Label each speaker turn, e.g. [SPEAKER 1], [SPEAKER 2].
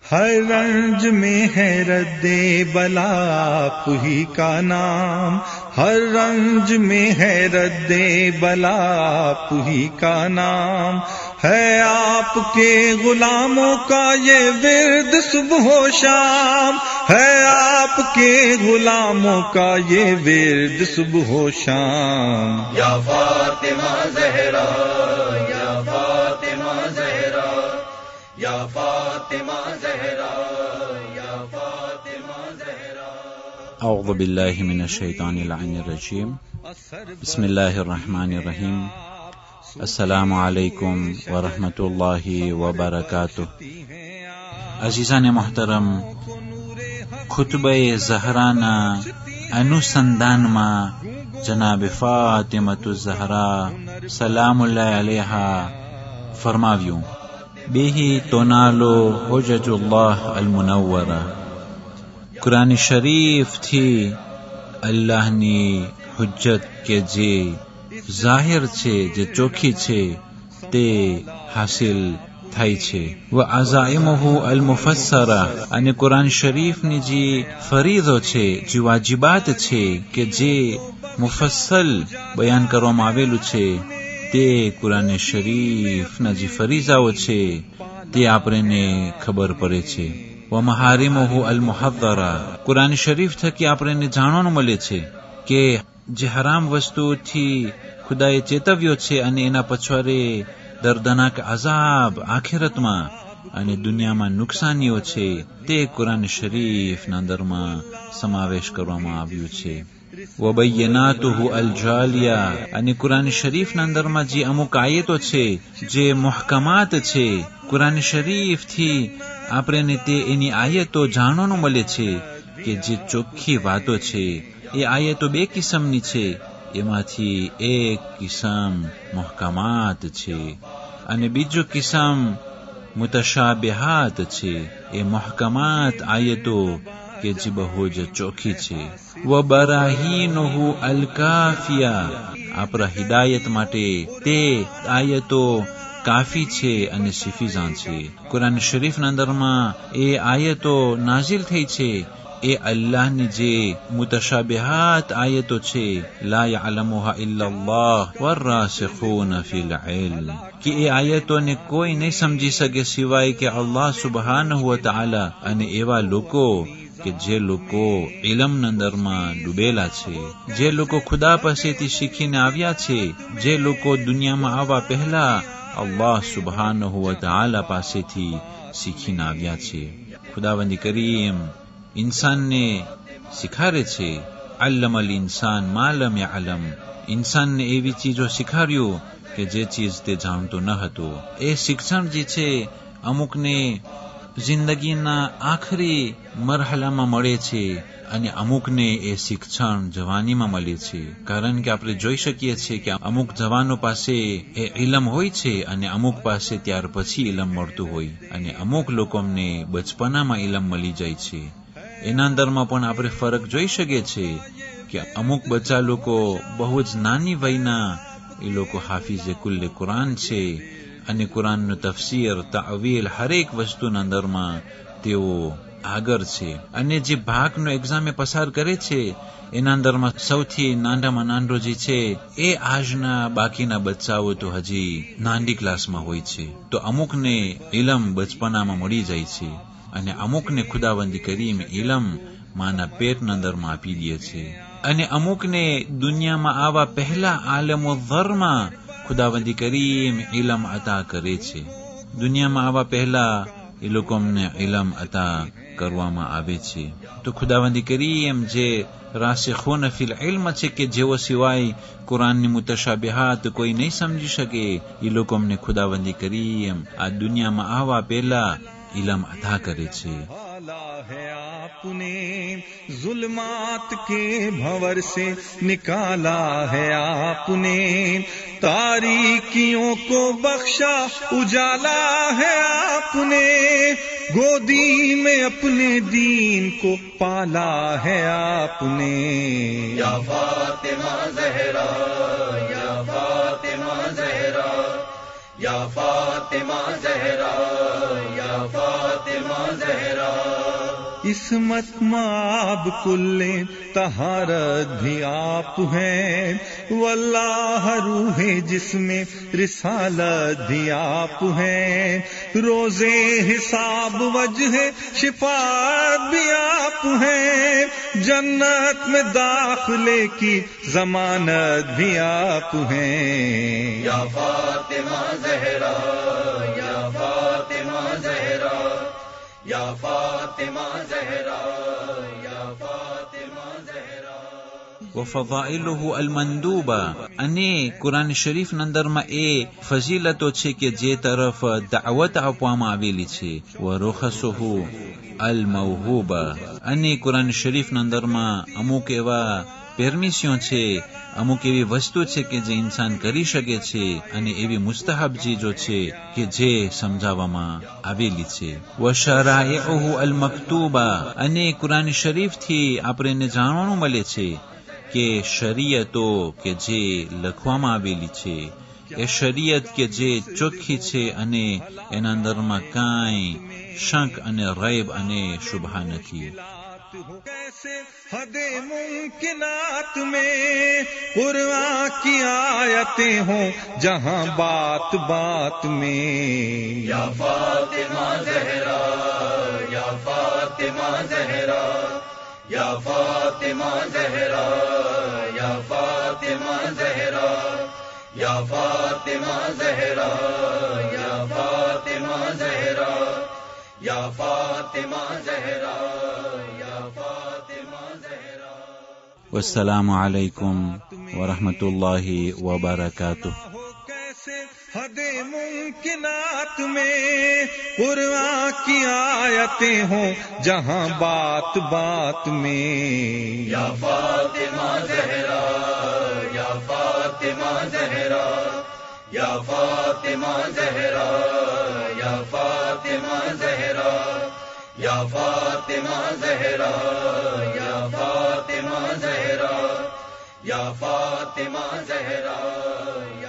[SPEAKER 1] हर रंज में है रद्दे बला आप ही का नाम, हर रंज में है रद्दे बला आप ही का नाम, है आपके गुलामों का ये विर्द सुबह शाम, है आपके गुलामों का ये विर्द सुबह शाम।
[SPEAKER 2] या फातिमा ज़हरा, या फातिमा ज़हरा, या फातिमा ज़हरा, या फातिमा ज़हरा।
[SPEAKER 3] अऊज़ु बिल्लाहि मिनश शैतानिर रजीम। बिस्मिल्लाहिर रहमानिर रहीम। अस्सलामु अलैकुम व रहमतुल्लाहि व बरकातुह। अज़ीज़ान मोहतरम, खुतबे ज़हराना अनुसंधान में जनाब फातिमतु ज़हरा सलामुल्लाहि अलैहा फरमाव्યું, बेही तोनालो हुज्जतुल्लाह अल-मुनव्वरा। कुरान शरीफ थी अल्लाहनी हुज्जत के जे जाहिर छे, जे चोखी छे, ते हासिल थाय छे। व अज़ाइमुहु अल-मुफस्सरा, अने कुरान शरीफ नी जी फरीज़ो छे, जी वाजिबात छे के जे मुफस्सल बयान करवामां आवेलुं छे, ते कुरान शरीफ ना जी फरीज़ाओ छे ते आपणे खबर पड़े छे। व महारिमुहु अल-मुहद्दरा, कुरान शरीफ थकी आपणे जाणवानुं मळे छे के जे हराम वस्तुओथी खुदाए चेतव्यो छे अने एना पछवारे दर्दनाक अजाब आखिरतमां अने दुनियामां नुकसानीओ छे, ते कुरान शरीफना अंदरमां समावेश करवामां आव्यो छे। व बय्यनातुहु अल-जालिया, अने कुरान शरीफना अंदरमां जे अमुक आयतो छे जे मुहकमात छे, कुरान शरीफ थी आपणे ते एनी आयतो जाणवानुं मळे छे के जे चोख्खी वातो छे ए आयतो बे किस्मनी छे, एमांथी एक किस्म मुहकमात छे अने बीजो किस्म मुतशाबिहात छे। ए मुहकमात आयतो के जी बहु ज चोखी छे। व बराहीनुहु अल-काफिया, आपरा हिदायत माटे ते आयतो काफी छे अने सिफिजां छे। कुरान शरीफना अंदरमां ए आयतो नाजिल थई छे, ए अल्लाहनी जे मुतशाबिहात आयतो छे, ला यअलमुहा इल्लल्लाह वर्रासिखून फिल इल्म, कि ए आयतो ने कोई नहीं समझी सके सिवाय के अल्लाह सुब्हानहु व तआला अने एवा लोको के जे लोको इल्म अंदरमां डूबेला छे, जे लोको खुदा पासेथी शीखीने आव्या छे, जे लोको दुनियामां आवा पहेला अल्लाह सुब्हानहु व तआला पासेथी शीखीने आव्या छे। खुदावंदी करीम इंसान ने सिखारे छे, अल्लमल इंसान मा लम यअलम, इंसान ने एवी चीजो शिखार्यो के जे चीज ते जाणतो न हतो। ए शिक्षण जे छे अमुक ने जिंदगीना आखरी मरहलामां मळे छे अने अमुक ने ए शिक्षण जवानीमां मळे छे। कारण के आपणे जोई शकीए छीए के अमुक जवानो पासे ए इल्म होय छे अने अमुक पासे त्यार पछी इल्म मळतुं होय, अने अमुक लोकोने बचपनामां इल्म मळी जाय छे। एना अंदरमां पण आपणे फरक जोई शकीए छीए के अमुक बच्चा लोको बहु ज नानी वयना ए लोको हाफिजे कुल्ले कुरान छे अने कुराननो तफसीर तावील हरेक वस्तुना अंदरमां तेओ आगर छे। अने जे भागनो एक्जामे पसार करे छे एना अंदरमां सौथी नानामां नानो जे छे ए आजना बाकीना बच्चाओ तो हजी नानी क्लासमां होय छे। तो अमुकने इल्म बचपनामां मळी जाय छे अने अमुकने खुदावंदी करीम इल्म माना पेटना अंदरमां आपी दे छे, अने अमुकने दुनियामां आवा पहला आलमो ज़रमा खुदावंदी करीम इल्म अता करे छे। दुनियामां आवा पहला ए लोकोने इल्म अता करवामां आवे छे। तो खुदावंदी करीम जे रासिखून फिल इल्म छे के जेओ सिवाय कुराननी मुतशाबिहात कोई नहीं समझी सके, ए लोकोने खुदावंदी करीम आ दुनियामां आवा पहला इल्म अता करे छे।
[SPEAKER 1] है आपने जुल्मात के भंवर से निकाला है आपने, तारीकियों को बख्शा उजाला है आपने, गोदी में अपने दीन को पाला है आपने।
[SPEAKER 2] या फातिमा ज़हरा, या फातिमा ज़हरा, या फातिमा ज़हरा, या फातिमा ज़हरा।
[SPEAKER 1] इसमत माब कुल्ले तहारत भी आप हैं, वल्लाह रूहे जिसमें रिसालत भी आप हैं, रोजे हिसाब वजह शिफात भी आप हैं, जन्नत में दाखिले की जमानत भी आप हैं।
[SPEAKER 2] या फातिमा ज़हरा, या फातिमा ज़हरा, या फातिमा ज़हरा, या फातिमा ज़हरा।
[SPEAKER 3] वफ़ज़ाइलुहु अलमंदूबा અને કુરાન શરીફના અંદરમાં એ ફઝીલતો છે કે જે તરફ દાવત આપવામાં આવેલી છે. વરુખસુહુ અલમવહૂબા અને કુરાન શરીફના અંદરમાં અમુક એવા પરમિશન છે, અમુક એવી વસ્તુ છે કે જે ઇન્સાન કરી શકે છે અને એવી મુસ્તહબ ચીજો છે કે જે સમજાવવામાં આવેલી છે. વશરાઇઉહુ અલમક્તુબા અને કુરાન શરીફથી આપણને જાણવાનું મળે છે કે શરીયતો કે જે લખવામાં આવેલી છે એ શરીયત કે જે ચોખ્ખી છે અને એના અંદરમાં કાંઈ શંક અને રૈબ અને શુભા નથી.
[SPEAKER 1] कैसे हदे मुमकिनात में कुरान की आयतें हों जहां बात बात में।
[SPEAKER 2] या फातिमा ज़हरा, या फातिमा ज़हरा, या फातिमा ज़हरा, या फातिमा ज़हरा, या फातिमा ज़हरा, या फातिमा ज़हरा, या फातिमा ज़हरा, या फातिमा ज़हरा।
[SPEAKER 3] वस्सलामु अलैकुम वरहमतुल्लाहि वबरकातुह.
[SPEAKER 1] कैसे हदे मुमकिनात में कुरान की आयतें हों जहां बात बात में।
[SPEAKER 2] या फातिमा ज़हरा, या फातिमा ज़हरा, या फातिमा ज़हरा, या फातिमा ज़हरा, या फातिमा ज़हरा, या फातिमा ज़हरा, या फातिमा ज़हरा, या